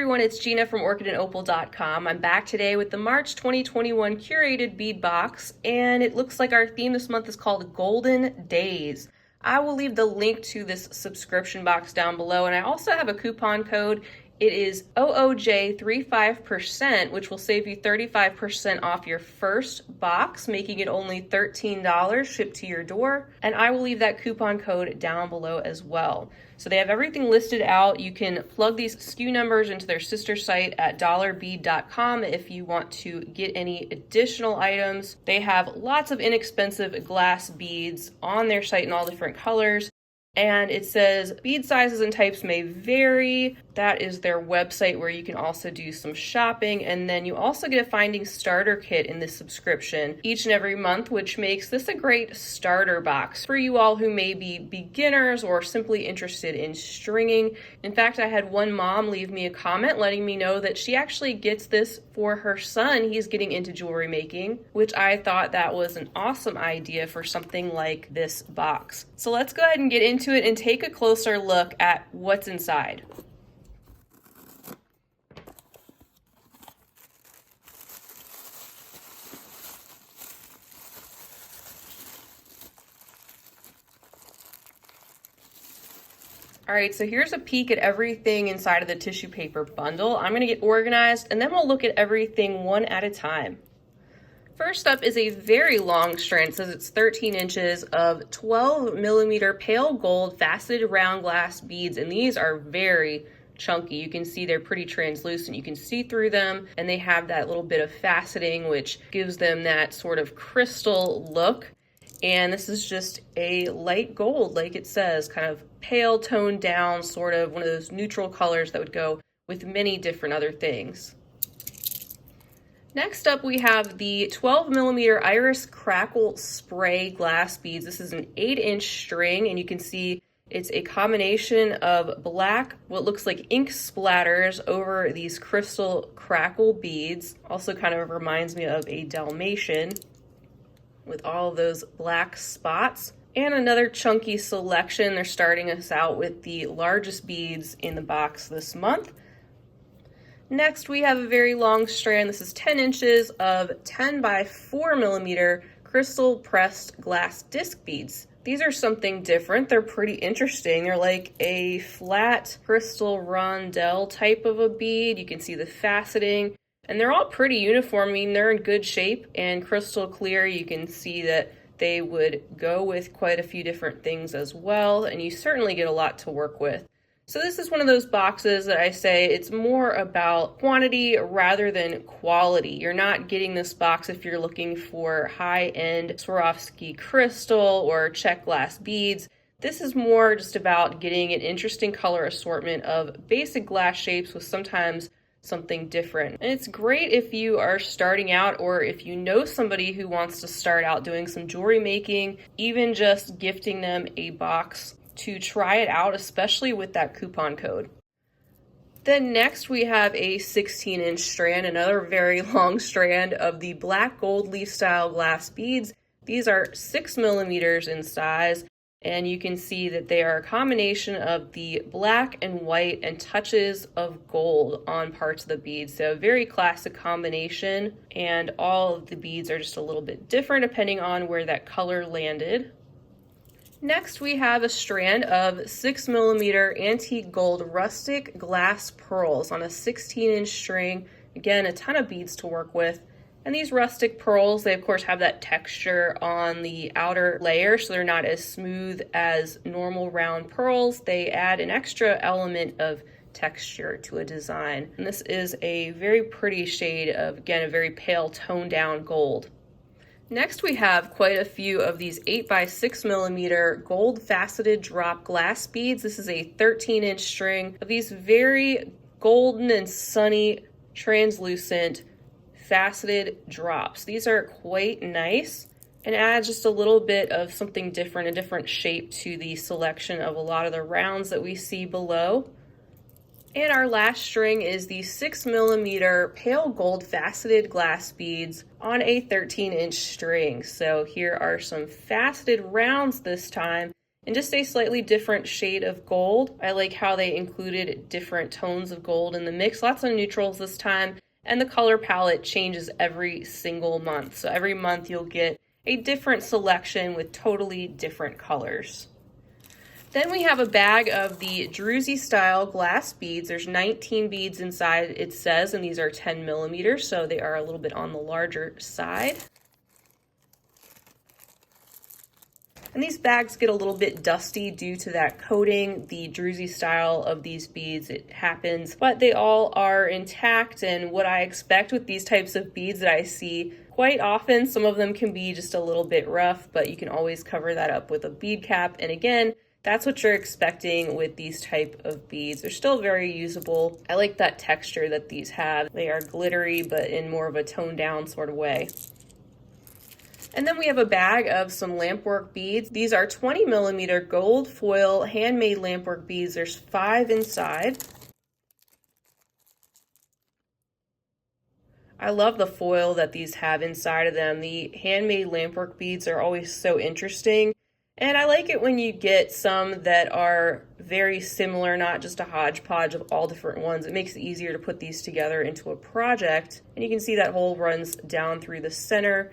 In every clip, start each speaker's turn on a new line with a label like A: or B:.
A: everyone, it's Gina from orchidandopal.com. I'm back today with the March 2021 Curated Bead Box, and it looks like our theme this month is called Golden Days. I will leave the link to this subscription box down below, and I also have a coupon code. It is OOJ35%, which will save you 35% off your first box, making it only $13 shipped to your door. And I will leave that coupon code down below as well. So they have everything listed out. You can plug these SKU numbers into their sister site at dollarbead.com if you want to get any additional items. They have lots of inexpensive glass beads on their site in all different colors. And it says bead sizes and types may vary. That is their website where you can also do some shopping. And then you also get a finding starter kit in this subscription each and every month, which makes this a great starter box for you all who may be beginners or simply interested in stringing. In fact, I had one mom leave me a comment letting me know that she actually gets this for her son. He's getting into jewelry making, which I thought that was an awesome idea for something like this box. So let's go ahead and get into it and take a closer look at what's inside. All right, so here's a peek at everything inside of the tissue paper bundle. I'm gonna get organized and then we'll look at everything one at a time. First up is a very long strand. It says it's 13 inches of 12 millimeter pale gold faceted round glass beads, and these are very chunky. You can see they're pretty translucent. You can see through them, and they have that little bit of faceting, which gives them that sort of crystal look. And this is just a light gold, like it says, kind of pale toned down, sort of one of those neutral colors that would go with many different other things. Next up, we have the 12 millimeter Iris Crackle spray glass beads. This is an 8-inch string, and you can see it's a combination of black, what looks like ink splatters over these crystal crackle beads. Also kind of reminds me of a Dalmatian with all of those black spots. And another chunky selection. They're starting us out with the largest beads in the box this month. Next, we have a very long strand. This is 10 inches of 10 by 4 millimeter crystal pressed glass disc beads. These are something different. They're pretty interesting. They're like a flat crystal rondelle type of a bead. You can see the faceting, and they're all pretty uniform. I mean, they're in good shape and crystal clear. You can see that they would go with quite a few different things as well, and you certainly get a lot to work with. So this is one of those boxes that I say it's more about quantity rather than quality. You're not getting this box if you're looking for high-end Swarovski crystal or check glass beads. This is more just about getting an interesting color assortment of basic glass shapes with sometimes something different. And it's great if you are starting out or if you know somebody who wants to start out doing some jewelry making, even just gifting them a box to try it out, especially with that coupon code. Then next we have a 16-inch strand, another very long strand of the black gold leaf style glass beads. These are 6 millimeters in size, and you can see that they are a combination of the black and white and touches of gold on parts of the beads. So a very classic combination, and all of the beads are just a little bit different depending on where that color landed. Next, we have a strand of 6 millimeter antique gold rustic glass pearls on a 16-inch string. Again, a ton of beads to work with. And these rustic pearls, they of course have that texture on the outer layer, so they're not as smooth as normal round pearls. They add an extra element of texture to a design. And this is a very pretty shade of, again, a very pale toned down gold. Next, we have quite a few of these 8 by 6 millimeter gold faceted drop glass beads. This is a 13-inch string of these very golden and sunny, translucent, faceted drops. These are quite nice and add just a little bit of something different, a different shape to the selection of a lot of the rounds that we see below. And our last string is the 6 millimeter pale gold faceted glass beads on a 13-inch string. So here are some faceted rounds this time. in just a slightly different shade of gold. I like how they included different tones of gold in the mix, lots of neutrals this time, and the color palette changes every single month. So every month you'll get a different selection with totally different colors. Then we have a bag of the Druzy style glass beads. There's 19 beads inside, it says, and these are 10 millimeters, so they are a little bit on the larger side. And these bags get a little bit dusty due to that coating, the Druzy style of these beads. It happens, but they all are intact, and what I expect with these types of beads that I see quite often, some of them can be just a little bit rough, but you can always cover that up with a bead cap. And again, that's what you're expecting with these type of beads. They're still very usable. I like that texture that these have. They are glittery, but in more of a toned down sort of way. And then we have a bag of some Lampwork beads. These are 20 millimeter gold foil handmade Lampwork beads. There's 5 inside. I love the foil that these have inside of them. The handmade Lampwork beads are always so interesting. And I like it when you get some that are very similar, not just a hodgepodge of all different ones. It makes it easier to put these together into a project. And you can see that hole runs down through the center.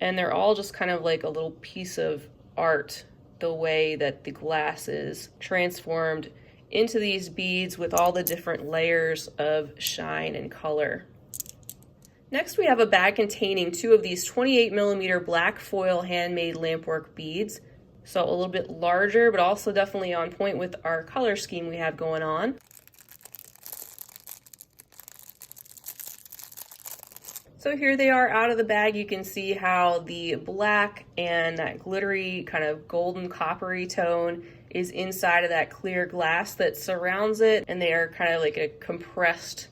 A: And they're all just kind of like a little piece of art, the way that the glass is transformed into these beads with all the different layers of shine and color. Next, we have a bag containing 2 of these 28 millimeter black foil handmade Lampwork beads. So a little bit larger, but also definitely on point with our color scheme we have going on. So here they are out of the bag. You can see how the black and that glittery kind of golden coppery tone is inside of that clear glass that surrounds it. And they are kind of like a compressed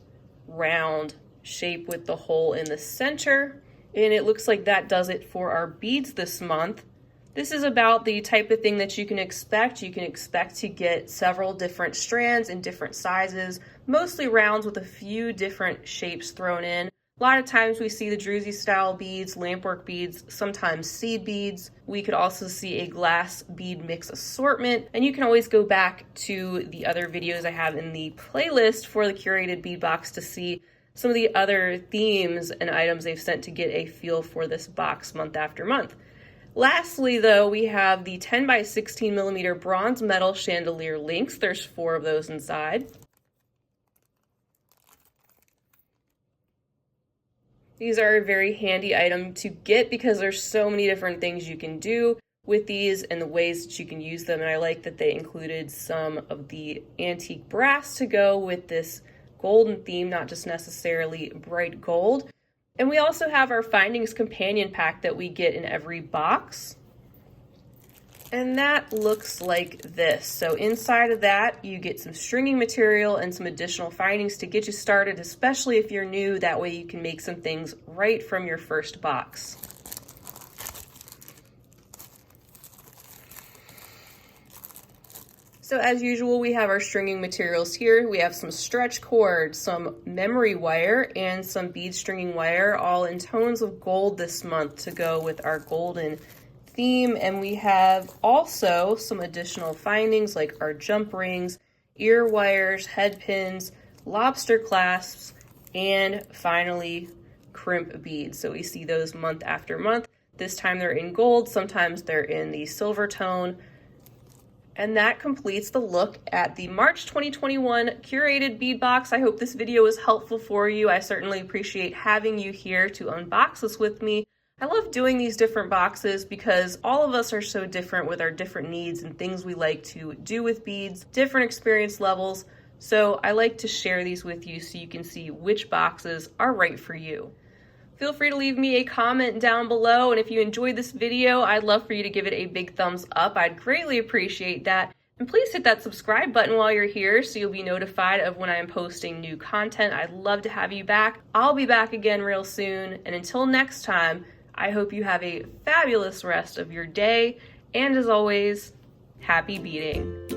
A: round shape with the hole in the center. And it looks like that does it for our beads this month. This is about the type of thing that you can expect. You can expect to get several different strands in different sizes, mostly rounds with a few different shapes thrown in. A lot of times we see the Druzy style beads, Lampwork beads, sometimes seed beads. We could also see a glass bead mix assortment, and you can always go back to the other videos I have in the playlist for the Curated Bead Box to see some of the other themes and items they've sent to get a feel for this box month after month. Lastly, though, we have the 10 by 16 millimeter bronze metal chandelier links. There's 4 of those inside. These are a very handy item to get because there's so many different things you can do with these and the ways that you can use them. And I like that they included some of the antique brass to go with this golden theme, not just necessarily bright gold. And we also have our Findings companion pack that we get in every box. And that looks like this. So inside of that, you get some stringing material and some additional findings to get you started, especially if you're new. That way you can make some things right from your first box. So as usual, we have our stringing materials here. We have some stretch cord, some memory wire, and some bead stringing wire, all in tones of gold this month to go with our golden theme. And we have also some additional findings like our jump rings, ear wires, head pins, lobster clasps, and finally crimp beads. So we see those month after month. This time they're in gold, sometimes they're in the silver tone. And that completes the look at the March 2021 Curated Bead Box. I hope this video was helpful for you. I certainly appreciate having you here to unbox this with me. I love doing these different boxes because all of us are so different with our different needs and things we like to do with beads, different experience levels. So I like to share these with you so you can see which boxes are right for you. Feel free to leave me a comment down below, and if you enjoyed this video, I'd love for you to give it a big thumbs up. I'd greatly appreciate that. And please hit that subscribe button while you're here so you'll be notified of when I am posting new content. I'd love to have you back. I'll be back again real soon, and until next time, I hope you have a fabulous rest of your day, and as always, happy beading.